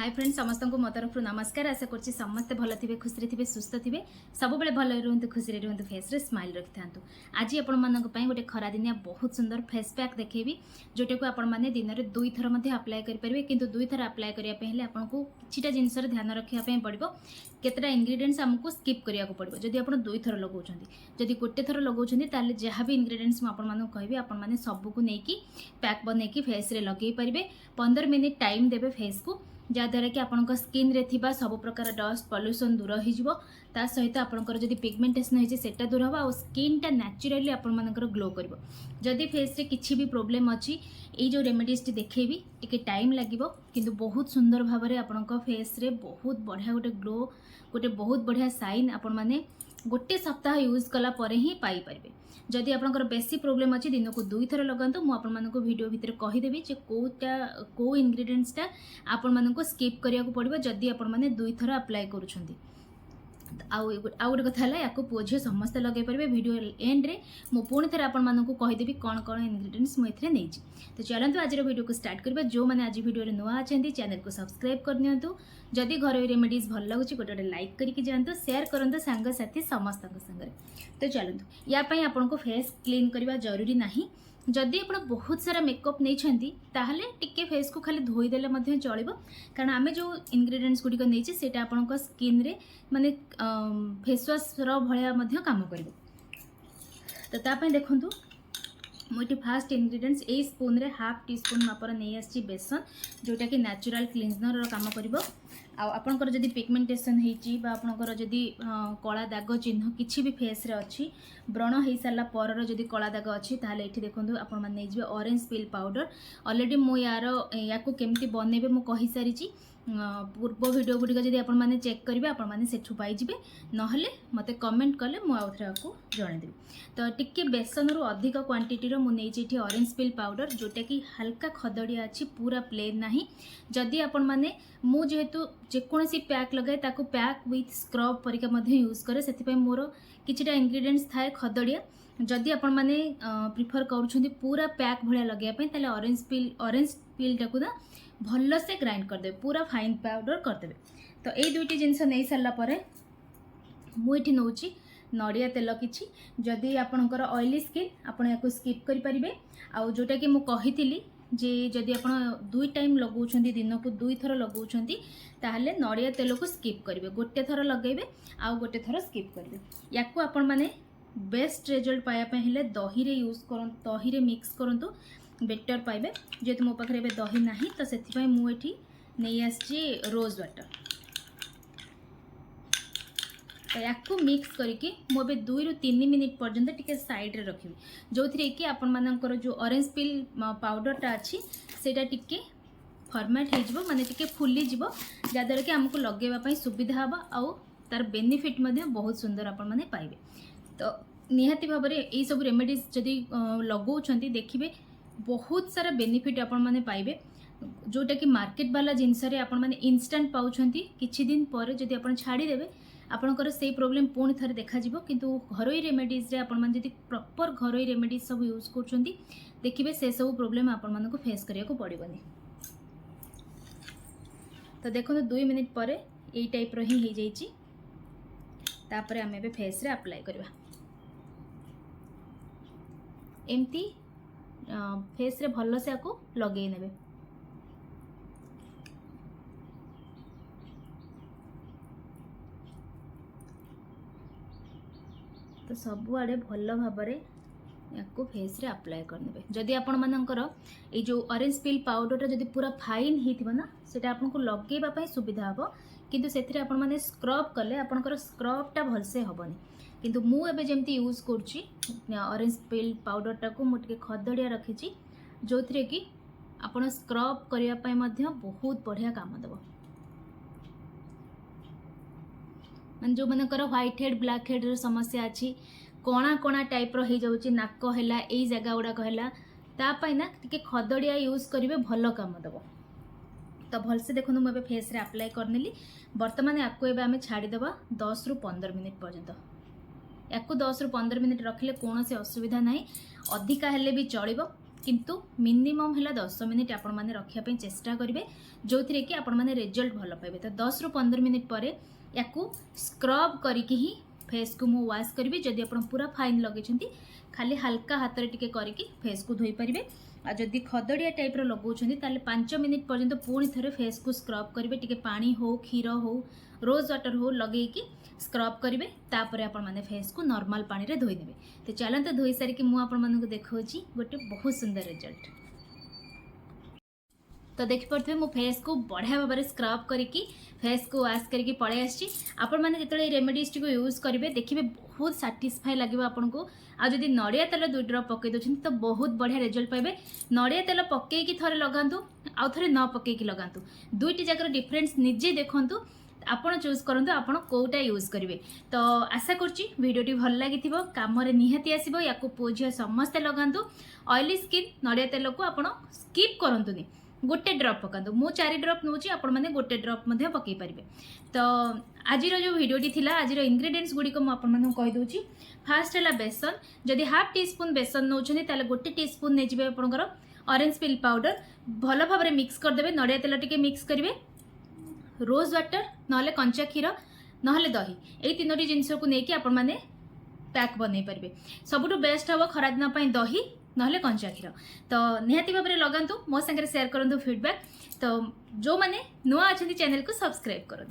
Hi friends समस्त को मो तरफ नमस्कार। आशा करछि समस्ते भल थे, खुशी थे, सुस्थ थे, सब बेले भल रुहतु, खुशी रुहतु, फेस रे स्माइल रखि था। आज आपण मानक पई गोटे खरा दिनिया बहुत सुंदर फेस पैक देखेबी, जोटा को आपण माने दिन में 2 थर मध्ये अप्लाई करि परिबे। किंतु 2 थर अप्लाई करिया पहिले आपनको किछिटा जिंस रे ध्यान रखिया पई पड़िबो। केतरा इंग्रेडिएंट्स हमको स्किप करिया को पड़िबो। जदि आपण 2 थर लगाउछंती, जदि गोटे थर लगाउछंती ताले जहाँ भी इंग्रेडिएंट्स आपण मानक कहबी आपण माने सब को नेकी पैक बनेकी फेस रे लगेई परिबे। 15 मिनिट टाइम देबे फेस को, जहाँद्वारा कि आपंक स्किन रे थिबा सब प्रकार डस्ट पॉल्यूशन दूर हो सहित आपंकर जदि पिगमेंटेशन होइछे सेटा दूर हो आ स्किन टा नेचुरली आपण मानकर ग्लो करिवो। जदि फेस रे किछि भी प्रॉब्लम अछि ए जो रेमेडीज टी देखेबी टिके टाइम लागिवो, किंतु बहुत सुंदर भाव में आपंक फेस रे बहुत बढ़िया गोटे ग्लो, गोटे बहुत बढ़िया साइन आपण माने गोटे सप्ताह यूज कला परे ही पाई परिबे। जदि आपनकर बेसी प्रॉब्लम अछि दिन को 2 थर लगांतु। मु आपन मानको वीडियो भितर कहि देबी जे को इंग्रेडिएंट्स टा आपन मानको स्किप करिया को पड़िबो जदि आपन माने 2 थर अप्लाई करूछंती। आउ गोटे कथा है, या पुओ झील समस्ते लगे पारे। वीडियो एंड रे मु पुणी थे आपण मानक कहीदेवी कौन कौन इंग्रेडिएंट्स मुझे नहीं। तो चलते आज वीडियो को स्टार्ट करबा। जो मैंने आज वीडियो नुआ अच्छा चैनल को सब्सक्राइब कर दिंतु। जदि घर रेमेडीज भल लगुच गोटे लाइक करके जातु, शेयर करूँ सांगसाथी समस्त संगे। तो चलतु यापाई आपन को फेस क्लीन करवा जरूरी नहीं। जदि आप बहुत सारा मेकअप नहीं ताहले टिके फेस को खाली धोईदेले चलो, कारण आम जो इंग्रेडिएंट्स गुड़िक नहीं से आपण स्किन रे माने फेस वाश भाया काम कर। तो तापाई देखंतु मुझे फास्ट इंग्रेडिएंट्स ए स्पून रे हाफ टी स्पून मापर नहीं आसी बेसन, जोटा कि नेचुरल क्लीनजर काम करिवो। आपणकर जदि पिगमेंटेशन होइची बा आपणकर जदि कला दाग चिन्ह किछि भी फेस रे अछि, व्रण हो सारा पर जदि कला दाग अछि ताहले एठी देखंतु आपण माने नै जिवे ऑरेंज पील पाउडर। ऑलरेडी मु याको केमती बनेबे मु कहि सारिची। पूर्व वीडियो गुड़िक जदि आपण माने चेक करेंगे आपण माने सेठु पाई जिवे, नहले मते कमेंट कले मु आउथरे आपको जणैदेबी। तो टिके बेसन रु अधिक क्वांटिटी रो मु नै जेठी ऑरेंज पील पाउडर, जोटा कि हल्का खदड़िया अछि, पूरा प्लेन नाही। जदि आपण माने मु जेहेतु जेकोसी पैक लगाए ताको पैक विथ स्क्रब परिका मध्ये यूज करे, सेति मोर किछिटा इंग्रेडिएंट्स थाए खदड़िया। जदि आपण माने प्रिफर करूछंती पूरा पैक भलिया लगे पई ताले ऑरेंज पील टाकू ना भल से ग्राइंड करदे, पूरा फाइन पाउडर करदे। तो ये दुईटी जिनस नहीं सारा पर मुझे नौ नड़िया तेल किछि। जदि आपणकर ऑयली स्किन आपण या स्किप करें। आउ जोटा कि मुझे कही जे जदि आप 2 टाइम लगाउछंती, दिन को 2 थर लगाउछंती ताहले नड़िया तेल को स्किप करेंगे। गोटे थर लगेबे आउ गोटे थर स्किप करेंगे। या आपण माने बेस्ट रिजल्ट पाइबा हेले दही रे यूज कर, दही रे मिक्स करंतु बेटर पाइबे। जेहेतु मो पाखे दही ना तो से मुझे नहीं आसी रोज वाटर। तो या मिक्स करके मुझे 2 ରୁ 3 मिनिट पर्यंत टिके साइड रे रखी, जो थी कि आपण मानकर जो ऑरेंज पील पाउडरटा अच्छी सेटा टिके फॉर्मेट हो माने टिके फुली जीवो, जहाँद्वारा कि आमको लगेवाई सुविधा हम आउ तार बेनिफिट बहुत सुंदर आपण माने पाइबे। तो निहाती भाव में यही सब रेमेडीज जदि लगाउछंती देखिबे बहुत सारा बेनिफिट आपण माने पाइबे, जोटा कि मार्केट वाला जिनस रे आपण माने इंस्टेंट पाउछंती। किछि दिन पर जदि आपण छाड़ी देबे आपणकर से प्रॉब्लम पुणी थे देखा जिवो। किंतु घरोई रेमेडीज रे आपण माने जदि प्रॉपर घरोई रेमेडीज सब यूज करछंती देखिबे से सब प्रॉब्लम आपण मानको फेस करिया को पड़िबनी। तो देखो 2 मिनिट पर यही टाइप रो ही जाइछि। तापर आम ए फेस रे अप्लाई करवा। एमती फेस रे भल से आपको लगे नेबे। तो सब आड़े भल भाव या फेस रे अप्लाई करने। जदि आपण मानकर ये जो ऑरेंज पील पाउडर जदि पूरा फाइन होइथिबा ना सेटा आपन को लगेबा पई सुविधा हबो, किंतु सेथिरे आपण माने स्क्रब कले आपनकर स्क्रबटा भल से हबनी। किंतु मु एबे जेमती यूज करछि ऑरेंज पील पाउडरटा को मुझे खदड़िया रखी, जो थी कि आपण स्क्रब करने बहुत बढ़िया काम देव। मान जो मनकर व्हाइट हेड ब्लैक हेड समस्या अच्छी, कणा कणा टाइप रो हो जाउची, नाक हैला एई जगह गुड़ाक हैला, तापाई ना टिके खदड़िया यूज करेंगे भल काम देव। तो भलसे देखो मुझे फेस रे अप्लाई करनेली। बर्तमान याको एबे आमे छाड़ीदेवा 10 ରୁ 15 मिनिट पर्यंत। या 10 ରୁ 15 मिनिट रखिले कौन से असुविधा ना, अधिका हेले भी चलो। किंतु मिनिमम है 10 मिनिट आपण मैंने रखापी चेष्टा करेंगे जो थी कि आपण मैंने रिजल्ट भल पाइबे। तो 10 ରୁ 15 मिनिट पर या स्क्रब करके ही फेस को मु वाश करी। जदि आप पूरा फाइन लगे खाली हल्का हाथ में टिके करके फेस को धोई पारे। आ जदि खदड़िया टाइप लगाउछन्ती ताले 5 मिनिट पर्यंत पुणी थे फेस को स्क्रब करेंगे। टिके पानी हो क्षीर हो रोज वाटर हो लगे स्क्रब करेंगे। तापर आपण मैंने फेस को नॉर्मल पानी रे धोई देबे। तो चलते धोई सारिक मुझे देखा गोटे बहुत सुंदर रिजल्ट। तो देखिपे मो फेस को बढ़िया भाव में स्क्रब करके फेस को वाश करके पलि आसी। आपण मैंने जो रेमेडीज टी यूज करेंगे देखिए बहुत साटिस्फाई लगे आपको। आदि नड़िया तेल 2 ड्रप पकई दौरान तो बहुत बढ़िया रिजल्ट पाइबे। नड़िया तेल पकईकी थे लगातु आउ थे न पकईकी लगातु दुईटी जगह डिफरेन्स निजे देखु आपण चूज करंतु आपण कोटा यूज करेंगे। तो आशा करुच्ची वीडियोटी भल लगी काम निहाती आसो। या पुओ झील समस्ते लगातु। ऑयली स्किन नड़िया तेल को आपण स्किप करंतुनी गोटे ड्रप पकातु। मु 4 ड्रप नौची आपण मैंने गोटे ड्रप पकई पारे। तो आज जो वीडियोटी थिला आज इंग्रेडिएंट्स गुड़िक मुझे कहीदे। फास्ट है बेसन जदि हाफ टी स्पून बेसन नौछन्ती ताले गोटे टी स्पून नहीं जाए आपंकर ऑरेंज पिल पाउडर भल भाव में मिक्स करदे। नड़िया तेल टिके मिक्स करेंगे। रोज वाटर नहले कंचा क्षीर नहले दही यही 3टी जिनस को लेकिन आपण मैंने पैक बनई पारे। सबुठु बेस्ट हम खरा दिन दही नहले कंचा क्षीर। तो निहाती भाव में लगातु मो सागर शेयर करूँ फीडबैक। तो जो मैंने नुआ अच्छा चैनल को सब्सक्राइब करूँ।